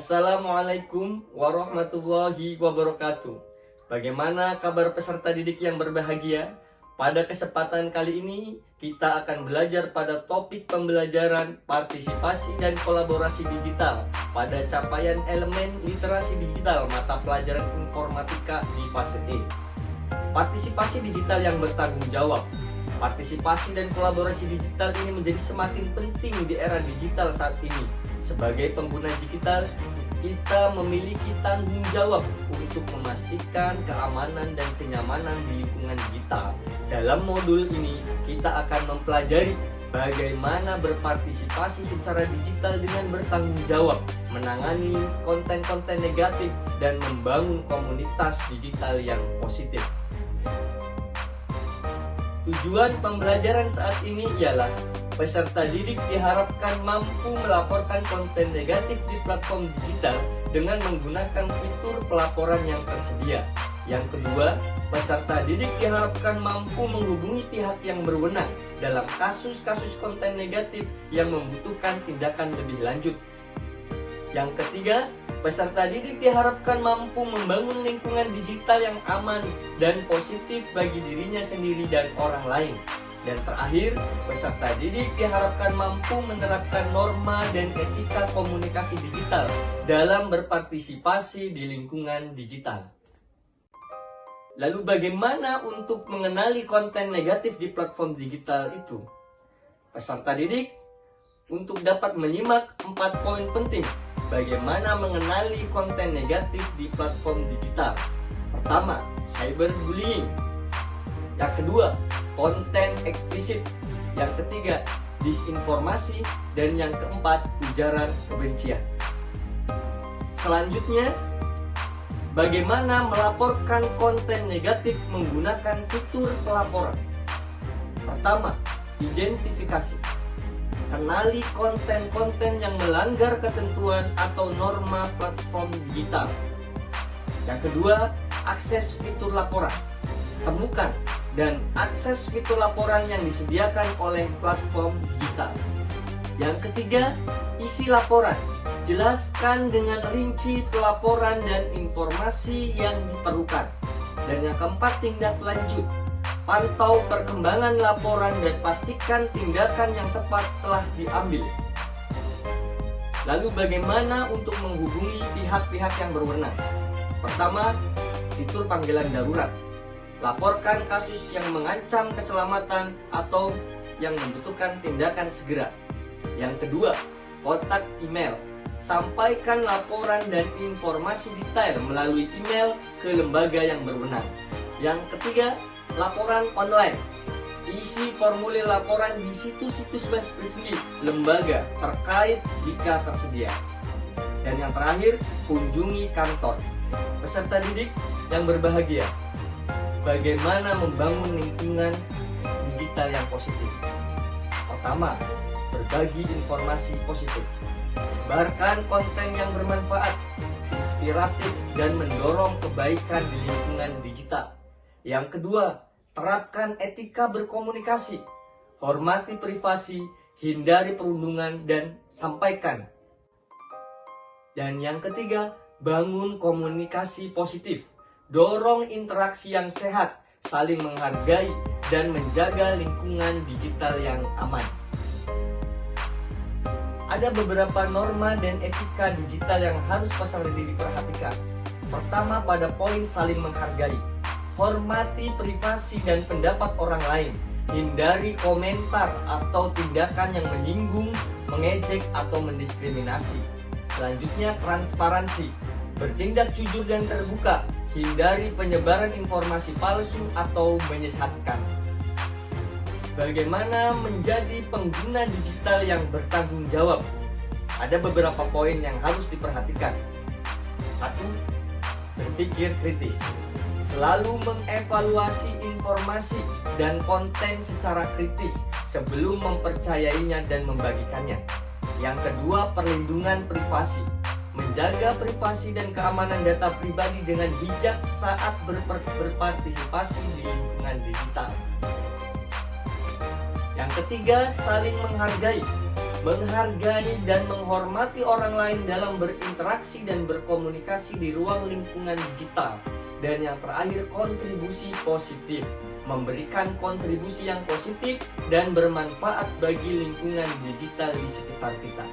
Assalamualaikum warahmatullahi wabarakatuh. Bagaimana kabar peserta didik yang berbahagia? Pada kesempatan kali ini, kita akan belajar pada topik pembelajaran partisipasi dan kolaborasi digital pada capaian elemen literasi digital mata pelajaran informatika di fase E. Partisipasi digital yang bertanggung jawab. Partisipasi dan kolaborasi digital ini menjadi semakin penting di era digital saat ini. Sebagai pengguna digital, kita memiliki tanggung jawab untuk memastikan keamanan dan kenyamanan di lingkungan digital. Dalam modul ini, kita akan mempelajari bagaimana berpartisipasi secara digital dengan bertanggung jawab, menangani konten-konten negatif, dan membangun komunitas digital yang positif. Tujuan pembelajaran saat ini ialah peserta didik diharapkan mampu melaporkan konten negatif di platform digital dengan menggunakan fitur pelaporan yang tersedia. Yang kedua, peserta didik diharapkan mampu menghubungi pihak yang berwenang dalam kasus-kasus konten negatif yang membutuhkan tindakan lebih lanjut. Yang ketiga, peserta didik diharapkan mampu membangun lingkungan digital yang aman dan positif bagi dirinya sendiri dan orang lain. Dan terakhir, peserta didik diharapkan mampu menerapkan norma dan etika komunikasi digital dalam berpartisipasi di lingkungan digital. Lalu bagaimana untuk mengenali konten negatif di platform digital itu? Peserta didik untuk dapat menyimak 4 poin penting bagaimana mengenali konten negatif di platform digital. Pertama, cyberbullying. Yang kedua, konten eksplisit. Yang ketiga, disinformasi. Dan yang keempat, ujaran kebencian. Selanjutnya, bagaimana melaporkan konten negatif menggunakan fitur pelaporan. Pertama, identifikasi. Kenali konten-konten yang melanggar ketentuan atau norma platform digital. Yang kedua, akses fitur laporan. Temukan dan akses fitur laporan yang disediakan oleh platform digital. Yang ketiga, isi laporan. Jelaskan dengan rinci pelaporan dan informasi yang diperlukan. Dan yang keempat, tindak lanjut. Pantau perkembangan laporan dan pastikan tindakan yang tepat telah diambil. Lalu bagaimana untuk menghubungi pihak-pihak yang berwenang? Pertama, fitur panggilan darurat. Laporkan kasus yang mengancam keselamatan atau yang membutuhkan tindakan segera. Yang kedua, kontak email. Sampaikan laporan dan informasi detail melalui email ke lembaga yang berwenang. Yang ketiga, laporan online. Isi formulir laporan di situs-situs web resmi lembaga terkait jika tersedia. Dan yang terakhir, kunjungi kantor. Peserta didik yang berbahagia, bagaimana membangun lingkungan digital yang positif? Pertama, berbagi informasi positif. Sebarkan konten yang bermanfaat, inspiratif, dan mendorong kebaikan di lingkungan digital. Yang kedua, terapkan etika berkomunikasi. Hormati privasi, hindari perundungan, dan sampaikan. Dan yang ketiga, bangun komunikasi positif. Dorong interaksi yang sehat, saling menghargai, dan menjaga lingkungan digital yang aman. Ada beberapa norma dan etika digital yang harus peserta didik perhatikan. Pertama, pada poin saling menghargai. Hormati privasi dan pendapat orang lain. Hindari komentar atau tindakan yang menyinggung, mengejek, atau mendiskriminasi. Selanjutnya, transparansi. Bertindak jujur dan terbuka. Hindari penyebaran informasi palsu atau menyesatkan. Bagaimana menjadi pengguna digital yang bertanggung jawab? Ada beberapa poin yang harus diperhatikan. 1. Berpikir kritis. Selalu mengevaluasi informasi dan konten secara kritis sebelum mempercayainya dan membagikannya. Yang kedua, perlindungan privasi. Menjaga privasi dan keamanan data pribadi dengan bijak saat berpartisipasi di lingkungan digital. Yang ketiga, saling menghargai. menghargai dan menghormati orang lain dalam berinteraksi dan berkomunikasi di ruang lingkungan digital. Dan yang terakhir, kontribusi positif, memberikan kontribusi yang positif dan bermanfaat bagi lingkungan digital di sekitar kita.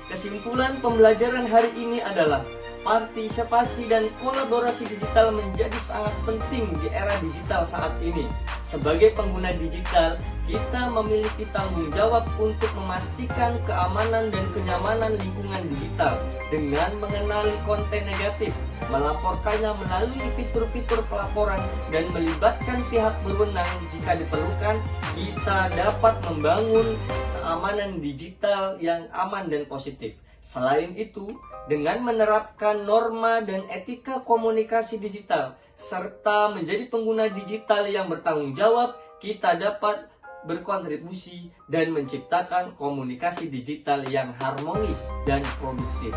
Kesimpulan pembelajaran hari ini adalah partisipasi dan kolaborasi digital menjadi sangat penting di era digital saat ini. Sebagai pengguna digital, kita memiliki tanggung jawab untuk memastikan keamanan dan kenyamanan lingkungan digital dengan mengenali konten negatif, melaporkannya melalui fitur-fitur pelaporan, dan melibatkan pihak berwenang jika diperlukan. Kita dapat membangun keamanan digital yang aman dan positif. Selain itu, dengan menerapkan norma dan etika komunikasi digital, serta menjadi pengguna digital yang bertanggung jawab, kita dapat berkontribusi dan menciptakan komunikasi digital yang harmonis dan produktif.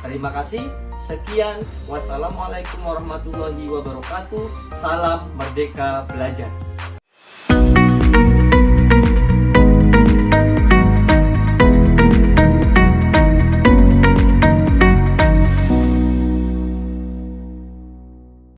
Terima kasih. Sekian. Wassalamualaikum warahmatullahi wabarakatuh. Salam Merdeka Belajar.